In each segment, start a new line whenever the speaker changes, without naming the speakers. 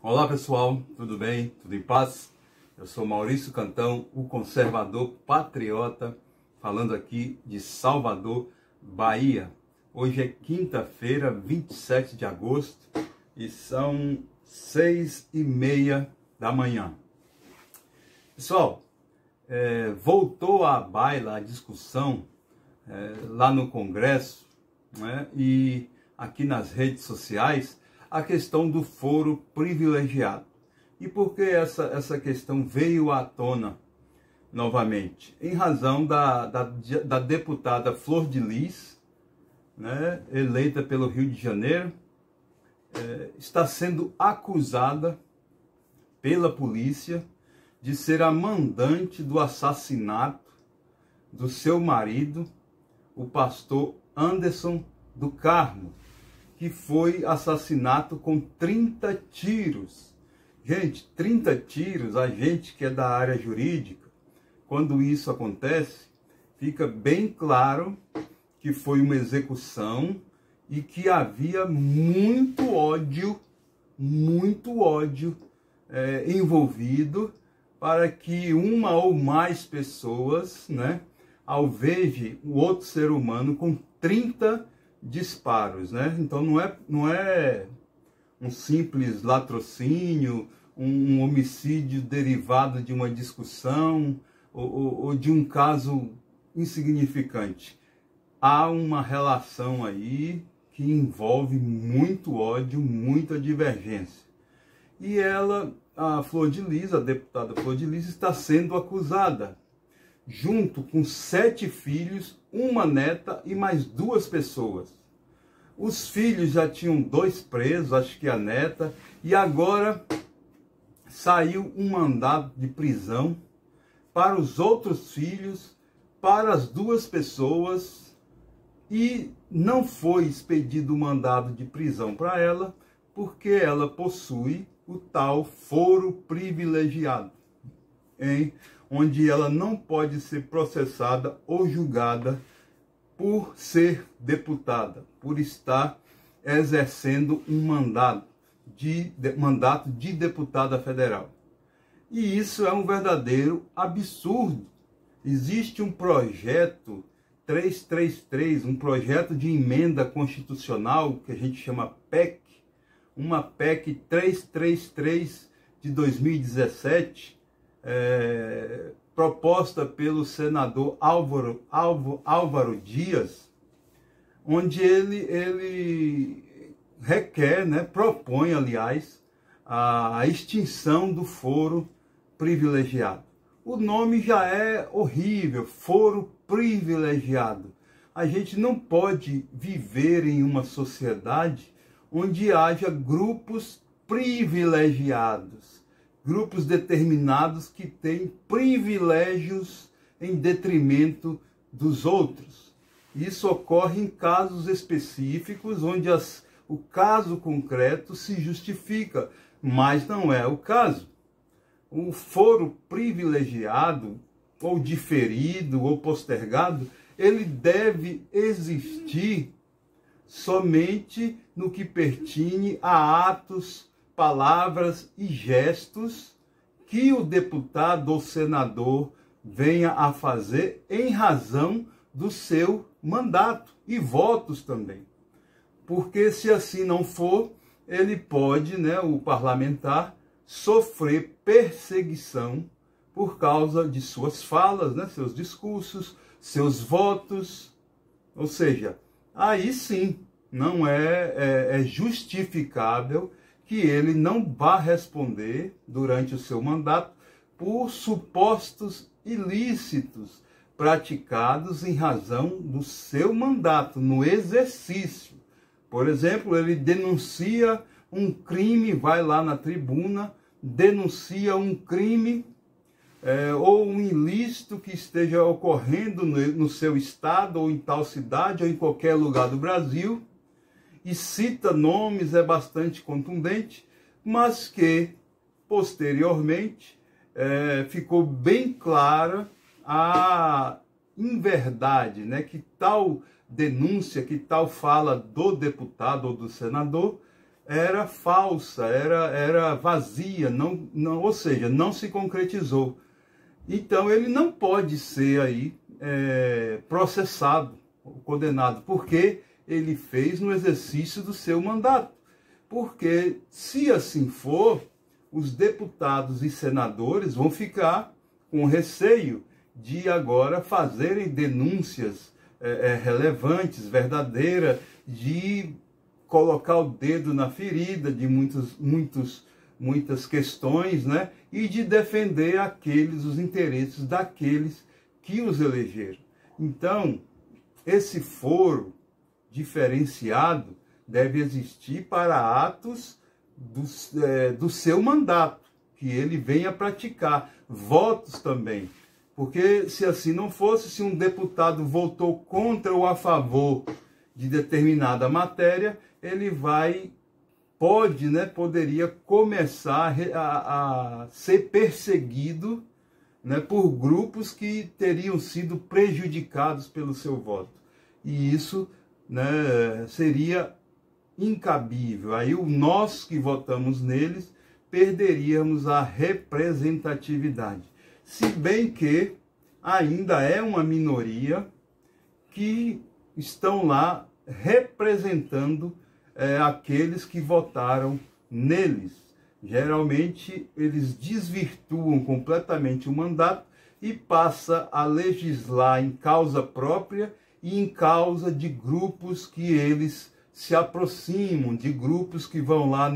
Olá pessoal, tudo bem? Tudo em paz? Eu sou Maurício Cantão, o conservador patriota, falando aqui de Salvador, Bahia. Hoje é quinta-feira, 27 de agosto e são 6h30 da manhã. Pessoal, voltou à baila a discussão lá no Congresso, né, e aqui nas redes sociais, a questão do foro privilegiado. E por que essa questão veio à tona novamente? Em razão da deputada Flor de Lis, né, eleita pelo Rio de Janeiro, está sendo acusada pela polícia de ser a mandante do assassinato do seu marido, o pastor Anderson do Carmo, que foi assassinado com 30 tiros. Gente, 30 tiros, a gente que é da área jurídica, quando isso acontece, fica bem claro que foi uma execução e que havia muito ódio envolvido para que uma ou mais pessoas, né, alvejem o outro ser humano com 30 disparos, né? Então não é um simples latrocínio, um homicídio derivado de uma discussão ou de um caso insignificante. Há uma relação aí que envolve muito ódio, muita divergência. E a Flor de Lis, a deputada Flor de Lis, está sendo acusada, junto com 7 filhos, uma neta e mais 2 pessoas. Os filhos já tinham 2 presos, acho que a neta, e agora saiu um mandado de prisão para os outros filhos, para as 2 pessoas, e não foi expedido o mandado de prisão para ela, porque ela possui o tal foro privilegiado, onde ela não pode ser processada ou julgada por ser deputada, por estar exercendo um mandato de deputada federal. E isso é um verdadeiro absurdo. Existe um projeto 333, um projeto de emenda constitucional que a gente chama PEC, uma PEC 333 de 2017, proposta pelo senador Álvaro Dias, onde ele requer, né, propõe, aliás, a extinção do foro privilegiado. O nome já é horrível, foro privilegiado. A gente não pode viver em uma sociedade onde haja grupos privilegiados, grupos determinados que têm privilégios em detrimento dos outros. Isso ocorre em casos específicos, onde o caso concreto se justifica, mas não é o caso. O foro privilegiado, ou diferido, ou postergado, ele deve existir somente no que pertine a atos, palavras e gestos que o deputado ou senador venha a fazer em razão do seu mandato e votos também. Porque se assim não for, ele pode, né, o parlamentar, sofrer perseguição por causa de suas falas, né, seus discursos, seus votos. Ou seja, aí sim não é justificável que ele não vá responder durante o seu mandato por supostos ilícitos praticados em razão do seu mandato, no exercício. Por exemplo, ele denuncia um crime, vai lá na tribuna, denuncia um crime ou um ilícito que esteja ocorrendo no seu estado, ou em tal cidade, ou em qualquer lugar do Brasil, e cita nomes, é bastante contundente, mas que, posteriormente, ficou bem clara a inverdade, né, que tal denúncia, que tal fala do deputado ou do senador era falsa, era vazia, ou seja, não se concretizou. Então ele não pode ser aí processado, condenado, porque ele fez no exercício do seu mandato. Porque se assim for, os deputados e senadores vão ficar com receio de agora fazerem denúncias relevantes, verdadeiras, de colocar o dedo na ferida de muitas questões, né? E de defender os interesses daqueles que os elegeram. Então, esse foro diferenciado deve existir para atos do seu mandato, que ele venha praticar, votos também. Porque se assim não fosse, se um deputado votou contra ou a favor de determinada matéria, ele poderia começar a ser perseguido, né, por grupos que teriam sido prejudicados pelo seu voto. E isso, né, seria incabível. Aí nós que votamos neles perderíamos a representatividade. Se bem que ainda é uma minoria que estão lá representando aqueles que votaram neles. Geralmente eles desvirtuam completamente o mandato e passa a legislar em causa própria e em causa de grupos que eles se aproximam, de grupos que vão lá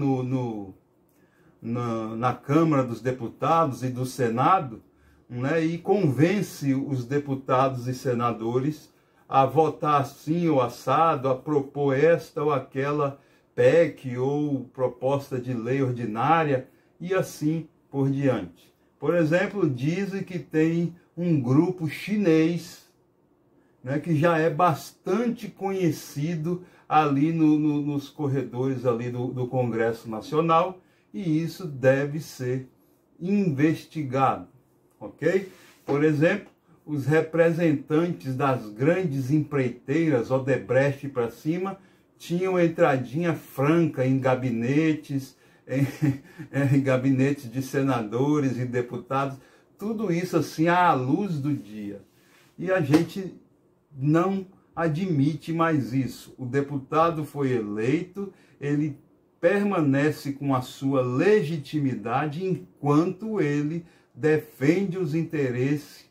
na Câmara dos Deputados e do Senado, né, e convence os deputados e senadores a votar assim ou assado, a propor esta ou aquela PEC ou proposta de lei ordinária e assim por diante. Por exemplo, dizem que tem um grupo chinês, né, que já é bastante conhecido ali nos corredores ali do Congresso Nacional, e isso deve ser investigado, ok? Por exemplo, os representantes das grandes empreiteiras, Odebrecht para cima, tinham entradinha franca em gabinetes, em gabinetes de senadores e deputados, tudo isso assim à luz do dia. E a gente não admite mais isso. O deputado foi eleito, ele permanece com a sua legitimidade enquanto ele defende os interesses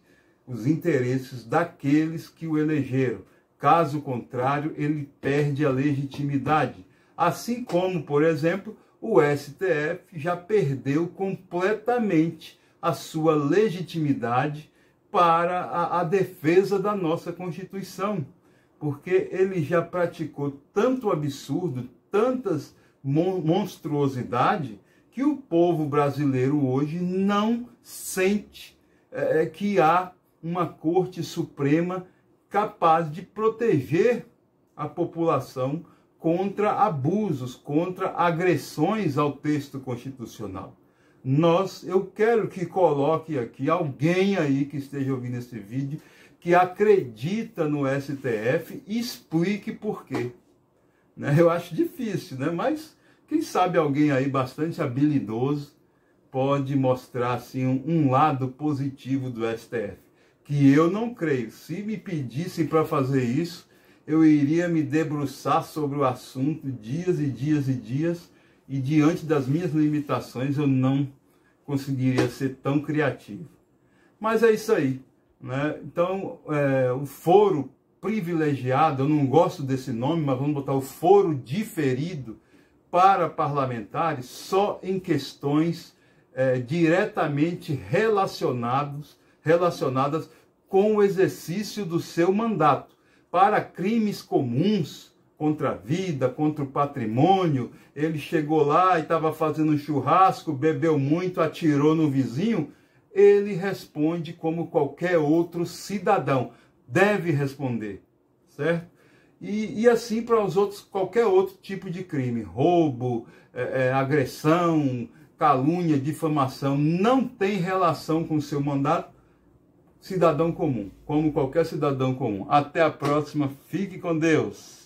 daqueles que o elegeram. Caso contrário, ele perde a legitimidade. Assim como, por exemplo, o STF já perdeu completamente a sua legitimidade para a defesa da nossa Constituição, porque ele já praticou tanto absurdo, tantas monstruosidades, que o povo brasileiro hoje não sente que há uma Corte Suprema capaz de proteger a população contra abusos, contra agressões ao texto constitucional. Eu quero que coloque aqui alguém aí que esteja ouvindo esse vídeo, que acredita no STF, e explique por quê. Né? Eu acho difícil, né? Mas quem sabe alguém aí bastante habilidoso pode mostrar assim um lado positivo do STF, que eu não creio. Se me pedissem para fazer isso, eu iria me debruçar sobre o assunto dias e dias e dias, e diante das minhas limitações eu não conseguiria ser tão criativo. Mas é isso aí, né? Então, o foro privilegiado, eu não gosto desse nome, mas vamos botar o foro diferido para parlamentares só em questões diretamente relacionadas com o exercício do seu mandato. Para crimes comuns, contra a vida, contra o patrimônio, ele chegou lá e estava fazendo um churrasco, bebeu muito, atirou no vizinho, ele responde como qualquer outro cidadão. Deve responder, certo? E assim para os outros, qualquer outro tipo de crime, roubo, agressão, calúnia, difamação, não tem relação com o seu mandato, cidadão comum, como qualquer cidadão comum. Até a próxima, fique com Deus.